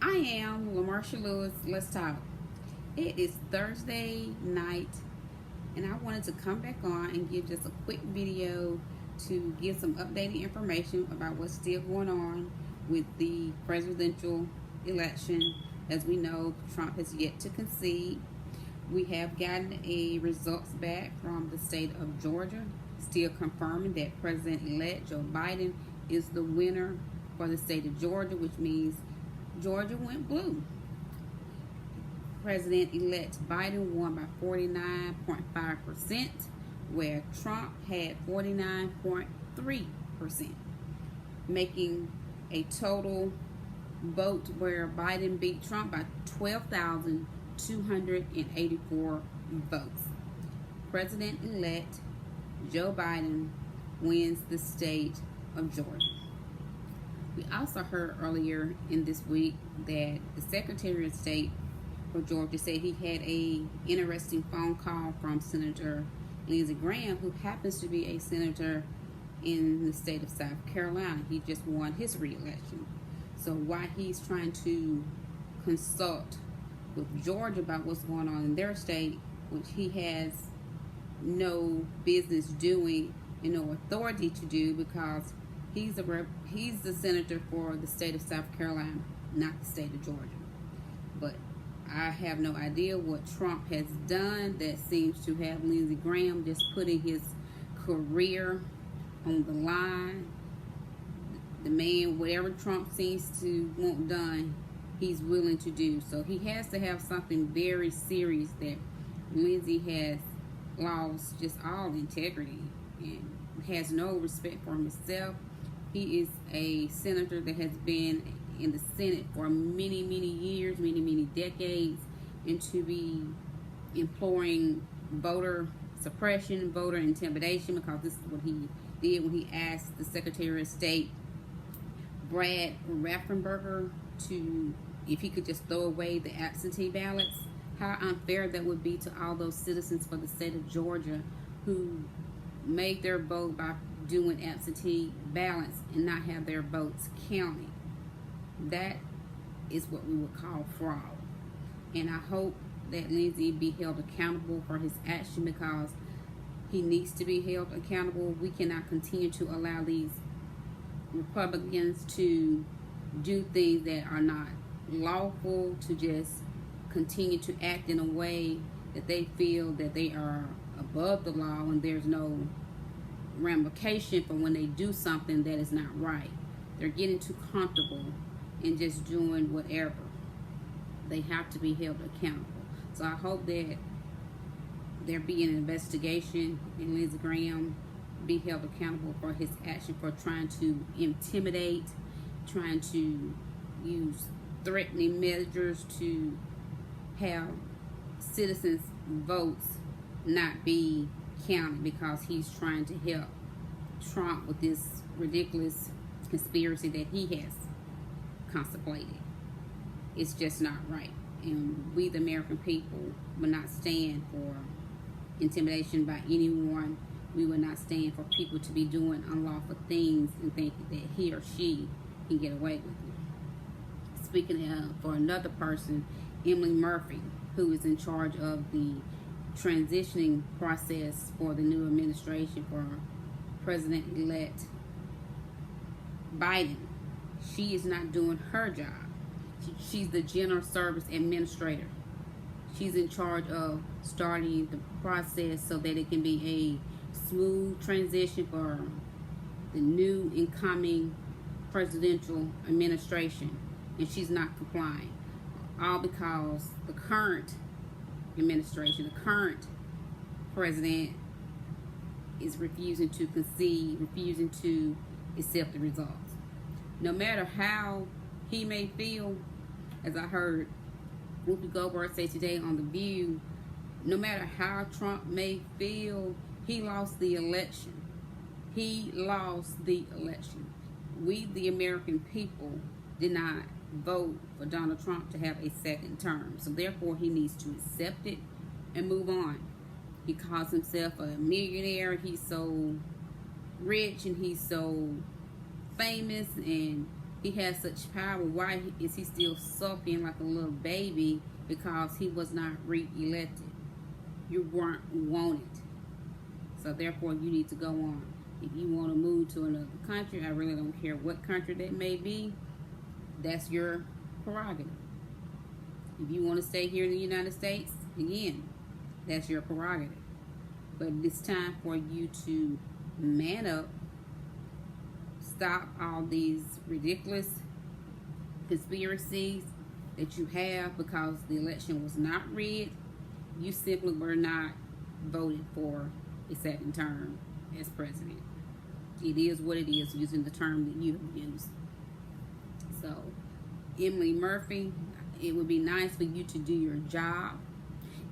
I am Lamarsha Lewis. Let's talk. It is Thursday night, and I wanted to come back on and give just a quick video to give some updated information about what's still going on with the presidential election. As we know, Trump has yet to concede. We have gotten a results back from the state of Georgia, still confirming that President-elect Joe Biden is the winner for the state of Georgia, which means Georgia went blue. President-elect Biden won by 49.5%, where Trump had 49.3%, making a total vote where Biden beat Trump by 12,284 votes. President-elect Joe Biden wins the state of Georgia. We also heard earlier in this week that the Secretary of State for Georgia said he had a interesting phone call from Senator Lindsey Graham, who happens to be a senator in the state of South Carolina. He just won his re-election. So while he's trying to consult with Georgia about what's going on in their state, which he has no business doing and no authority to do, because he's the senator for the state of South Carolina, not the state of Georgia. But I have no idea what Trump has done that seems to have Lindsey Graham just putting his career on the line. The man, whatever Trump seems to want done, he's willing to do. So he has to have something very serious that Lindsey has lost just all integrity and has no respect for himself. He is a senator that has been in the Senate for many years, many decades, and to be imploring voter suppression, voter intimidation, because this is what he did when he asked the Secretary of State, Brad Raffensperger, to if he could just throw away the absentee ballots. How unfair that would be to all those citizens for the state of Georgia who made their vote by doing absentee ballots and not have their votes counted. That is what we would call fraud. And I hope that Lindsey be held accountable for his action, because he needs to be held accountable. We cannot continue to allow these Republicans to do things that are not lawful, to just continue to act in a way that they feel that they are above the law, and there's no ramification for when they do something that is not right. They're getting too comfortable and just doing whatever. They have to be held accountable. So I hope that there be an investigation and Lindsey Graham be held accountable for his action for trying to intimidate, trying to use threatening measures to have citizens' votes not be counted, because he's trying to help Trump with this ridiculous conspiracy that he has contemplated. It's just not right. And we, the American people, will not stand for intimidation by anyone. We will not stand for people to be doing unlawful things and think that he or she can get away with it. Speaking for another person, Emily Murphy, who is in charge of the transitioning process for the new administration for President-elect Biden, she is not doing her job. She's the General Service Administrator. She's in charge of starting the process so that it can be a smooth transition for the new incoming presidential administration, and she's not complying. All because the current administration, the current president, is refusing to concede, refusing to accept the results. No matter how he may feel, as I heard Whoopi Goldberg say today on The View, no matter how Trump may feel, he lost the election. He lost the election. We, the American people, did not vote for Donald Trump to have a second term. So therefore, he needs to accept it and move on. He calls himself a millionaire. He's so rich and he's so famous, and He has such power. Why is he still sulking like a little baby? Because he was not re-elected. You weren't wanted. So therefore, you need to go on. If you want to move to another country, I really don't care what country that may be. That's your prerogative. If you want to stay here in the United States, again, that's your prerogative. But it's time for you to man up, stop all these ridiculous conspiracies that you have because the election was not rigged. You simply were not voted for a second term as president. It is what it is, using the term that you have used. So, Emily Murphy, it would be nice for you to do your job.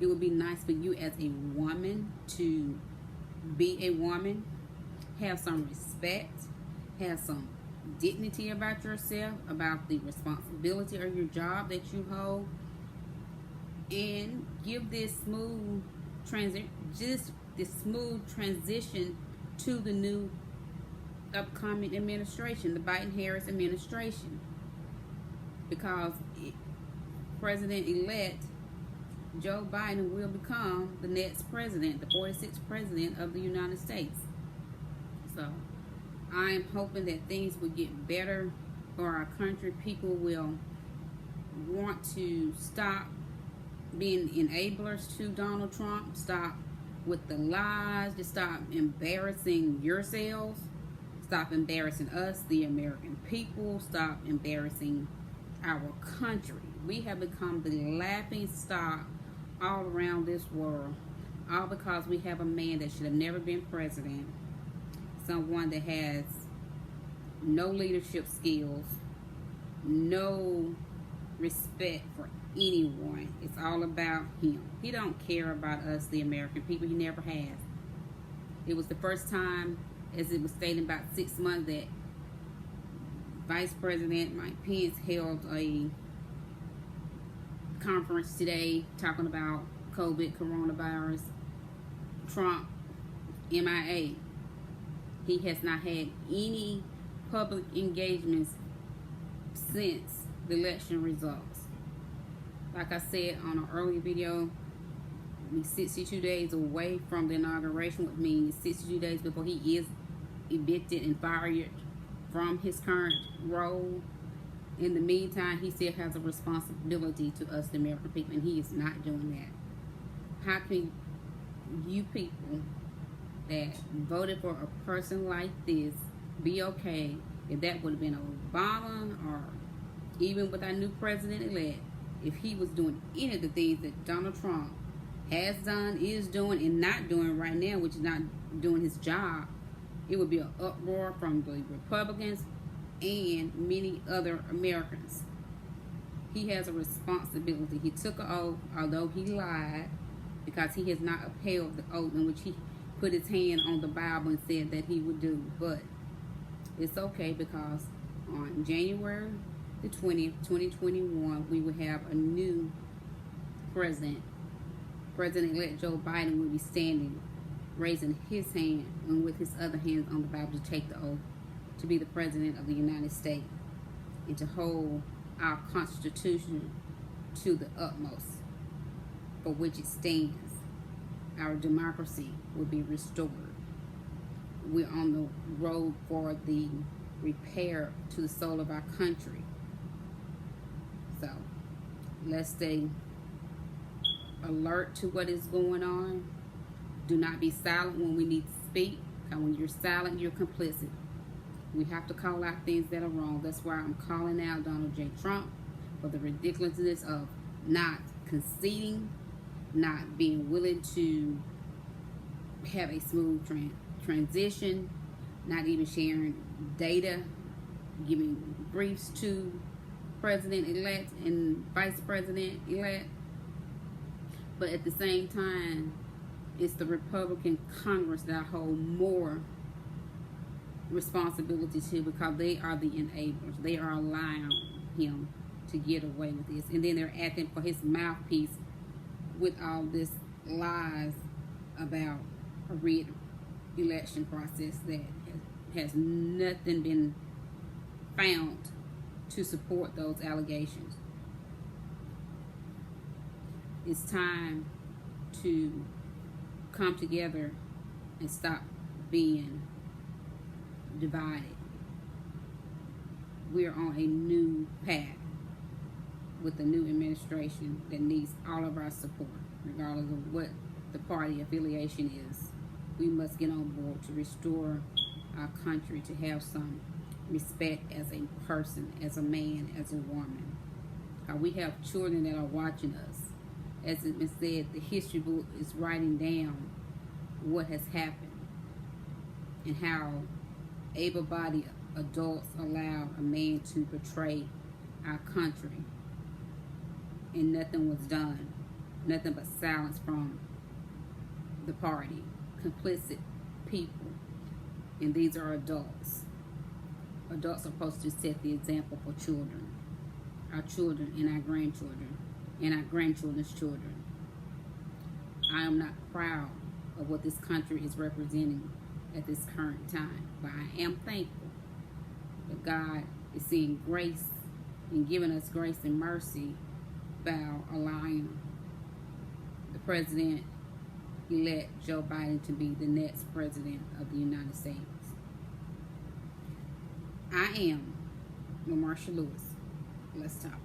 It would be nice for you as a woman to be a woman, have some respect, have some dignity about yourself, about the responsibility of your job that you hold, and give this smooth transition to the new upcoming administration, the Biden-Harris administration, because President-elect Joe Biden will become the next president, the 46th president of the United States. So I am hoping that things will get better for our country. People will want to stop being enablers to Donald Trump, stop with the lies, just stop embarrassing yourselves, stop embarrassing us, the American people, stop embarrassing our country. We have become the laughing stock all around this world, all because we have a man that should have never been president, someone that has no leadership skills, no respect for anyone. It's all about him. He don't care about us, the American people. He never has. It was the first time, as it was stated, about 6 months that Vice President Mike Pence held a conference today talking about COVID, coronavirus. Trump, MIA. He has not had any public engagements since the election results. Like I said on an earlier video, we're 62 days away from the inauguration, which means 62 days before he is evicted and fired from his current role. In the meantime, he still has a responsibility to us, the American people, and he is not doing that. How can you people that voted for a person like this be okay if that would have been Obama, or even with our new president-elect, if he was doing any of the things that Donald Trump has done, is doing, and not doing right now, which is not doing his job? It would be an uproar from the Republicans and many other Americans. He has a responsibility. He took an oath, although he lied, because he has not upheld the oath in which he put his hand on the Bible and said that he would do. But it's okay, because on January the 20th, 2021, we will have a new president. President-elect Joe Biden will be standing, raising his hand and with his other hand on the Bible to take the oath to be the president of the United States and to hold our Constitution to the utmost for which it stands. Our democracy will be restored. We're on the road for the repair to the soul of our country. So let's stay alert to what is going on. Do not be silent when we need to speak, because when you're silent, you're complicit. We have to call out things that are wrong. That's why I'm calling out Donald J. Trump for the ridiculousness of not conceding, not being willing to have a smooth transition, not even sharing data, giving briefs to President-elect and Vice President-elect. But at the same time, it's the Republican Congress that I hold more responsibility to, because they are the enablers. They are allowing him to get away with this, and then they're acting for his mouthpiece with all this lies about a rigged election process that has nothing been found to support those allegations. It's time to come together and stop being divided. We're on a new path with a new administration that needs all of our support, regardless of what the party affiliation is. We must get on board to restore our country, to have some respect as a person, as a man, as a woman. We have children that are watching us. As it's been said, the history book is writing down what has happened and how able-bodied adults allowed a man to betray our country, and nothing was done, nothing but silence from the party, complicit people. And these are adults. Adults are supposed to set the example for children, our children and our grandchildren and our grandchildren's children. I am not proud of what this country is representing at this current time, but I am thankful that God is seeing grace and giving us grace and mercy by allowing the President-elect Joe Biden to be the next President of the United States. I am Lamarsha Lewis. Let's talk.